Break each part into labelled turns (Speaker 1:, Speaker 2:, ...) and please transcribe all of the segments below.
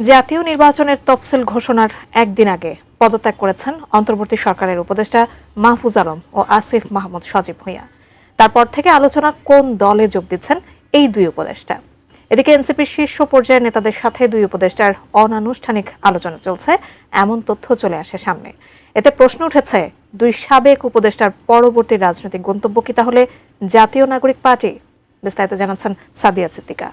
Speaker 1: জাতীয় নির্বাচনের তফসিল ঘোষণার একদিন আগে পদত্যাগ করেছেন অন্তর্বর্তী সরকারের উপদেষ্টা মাহফুজ আলম ও আসিফ মাহমুদ সজীব ভুঁইয়া। তারপর থেকে আলোচনা কোন দলে যোগ দিচ্ছেন এই দুই উপদেষ্টা। এদিকে এনসিপির শীর্ষ পর্যায়ের নেতাদের সাথে দুই উপদেষ্টার অনানুষ্ঠানিক আলোচনা চলছে, এমন তথ্য চলে আসে সামনে। এতে প্রশ্ন উঠেছে, দুই সাবেক উপদেষ্টার পরবর্তী রাজনৈতিক গন্তব্য কি তাহলে জাতীয় নাগরিক পার্টি? বিস্তারিত জানাচ্ছেন সাদিয়া সিদ্দিকা।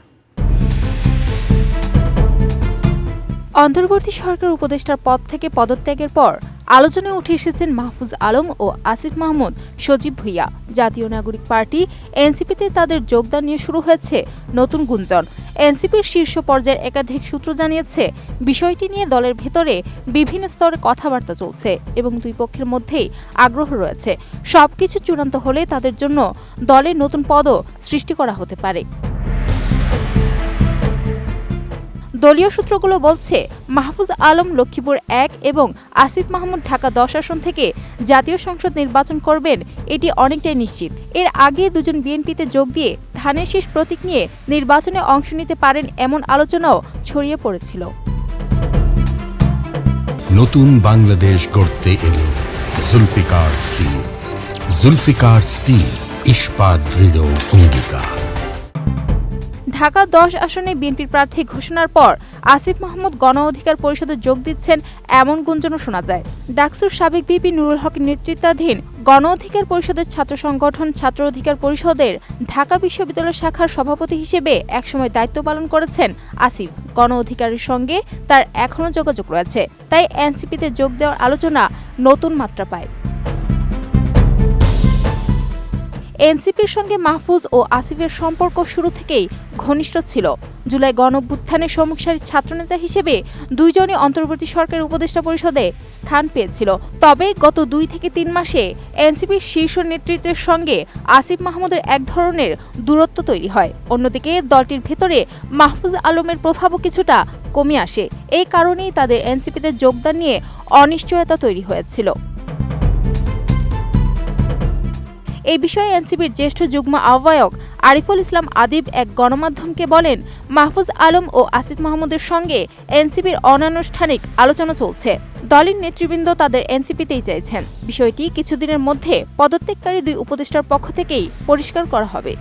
Speaker 2: অন্তর্বর্তী সরকার উপদেষ্টার পদ থেকে পদত্যাগের পর আলোচনায় উঠে এসেছেন মাহফুজ আলম ও আসিফ মাহমুদ সজীব ভুঁইয়া। জাতীয় নাগরিক পার্টি এনসিপিতে তাদের যোগদান নিয়ে শুরু হয়েছে নতুন গুঞ্জন। এনসিপির শীর্ষ পর্যায়ের একাধিক সূত্র জানিয়েছে, বিষয়টি নিয়ে দলের ভেতরে বিভিন্ন স্তরে কথাবার্তা চলছে এবং দুই পক্ষের মধ্যেই আগ্রহ রয়েছে। সবকিছু চূড়ান্ত হলে তাদের জন্য দলে নতুন পদও সৃষ্টি করা হতে পারে। দলীয় সূত্রগুলো বলছে, মাহফুজ আলম লক্ষ্মীপুর 1 এবং আসিফ মাহমুদ ঢাকা 10 আসন থেকে জাতীয় সংসদ নির্বাচন করবেন, এটি অনেকটাই নিশ্চিত। এর আগে দুজন বিএনপিতে যোগ দিয়ে ধানের শীষ প্রতীক নিয়ে নির্বাচনে অংশ নিতে পারেন এমন আলোচনাও ছড়িয়ে পড়েছিল।
Speaker 3: নতুন বাংলাদেশ গড়তে এলো জুলফিকার স্টিল। জুলফিকার স্টিল, ইস্পাত দৃঢ় অঙ্গীকার।
Speaker 2: ঢাকা 10 আসনে বিএনপির প্রার্থী ঘোষণার পর আসিফ মাহমুদ গণ অধিকার পরিষদে যোগ দিচ্ছেন এমন গুঞ্জনও শোনা যায়। ডাকসুর সাবেক ভিপি নুরুল হকের নেতৃত্বাধীন গণ অধিকার পরিষদের ছাত্র সংগঠন ছাত্র অধিকার পরিষদের ঢাকা বিশ্ববিদ্যালয় শাখার সভাপতি হিসেবে একসময় দায়িত্ব পালন করেছেন আসিফ। গণ অধিকারের সঙ্গে তার এখনও যোগাযোগ রয়েছে, তাই এনসিপিতে যোগ দেওয়ার আলোচনা নতুন মাত্রা পায়। এনসিপির সঙ্গে মাহফুজ ও আসিফের সম্পর্ক শুরু থেকেই ঘনিষ্ঠ ছিল। জুলাই গণঅভ্যুত্থানের সম্মুখ সারির ছাত্রনেতা হিসেবে দুইজনই অন্তর্বর্তী সরকারের উপদেষ্টা পরিষদে স্থান পেয়েছিল। তবে গত 2 থেকে 3 মাসে এনসিপির শীর্ষ নেতৃত্বের সঙ্গে আসিফ মাহমুদের এক ধরনের দূরত্ব তৈরি হয়। অন্যদিকে দলটির ভেতরে মাহফুজ আলমের প্রভাবও কিছুটা কমে আসে। এই কারণেই তাদের এনসিপিতে যোগদান নিয়ে অনিশ্চয়তা তৈরি হয়েছিল। এই বিষয়ে এনসিপির জ্যেষ্ঠ যুগ্ম আহ্বায়ক আরিফুল ইসলাম আদিব এক গণমাধ্যমকে বলেন, মাহফুজ আলম ও আসিফ মাহমুদের সঙ্গে এনসিপির অনানুষ্ঠানিক আলোচনা চলছে। দলের নেতৃবৃন্দ তাদের এনসিপিতেই চাইছেন। বিষয়টি কিছুদিনের মধ্যে পদত্যাগকারী দুই উপদেষ্টার পক্ষ থেকেই পরিষ্কার করা হবে।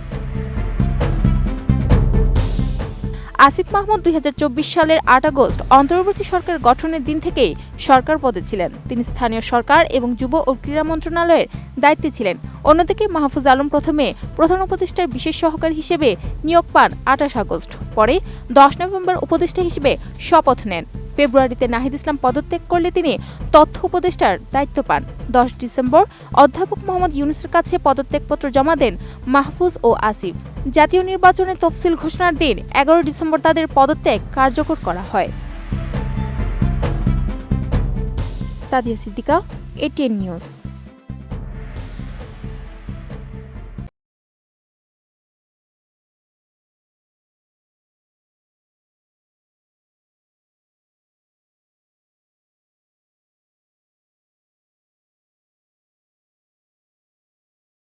Speaker 2: আসিফ মাহমুদ 2024 সালের 8 আগস্ট অন্তর্বর্তী সরকার গঠনের দিন থেকেই সরকার পদে ছিলেন। তিনি স্থানীয় সরকার এবং যুব ও ক্রীড়া মন্ত্রণালয়ের দায়িত্বে ছিলেন। অন্যদিকে মাহফুজ আলম প্রথমে প্রধান উপদেষ্টার বিশেষ সহকারী হিসেবে নিয়োগ পান 28 আগস্ট। পরে 10 নভেম্বর উপদেষ্টা হিসেবে শপথ নেন। ফেব্রুয়ারিতে নাহিদ ইসলাম পদত্যাগ করলে তিনি তথ্য উপদেষ্টার দায়িত্ব পান। 10 ডিসেম্বর অধ্যাপক মোহাম্মদ ইউনূসের কাছে পদত্যাগপত্র জমা দেন মাহফুজ ও আসিফ। জাতীয় নির্বাচনের তফসিল ঘোষণার দিন 11 ডিসেম্বর তাদের পদত্যাগ কার্যকর করা হয়। Sadia Siddika, ATN news.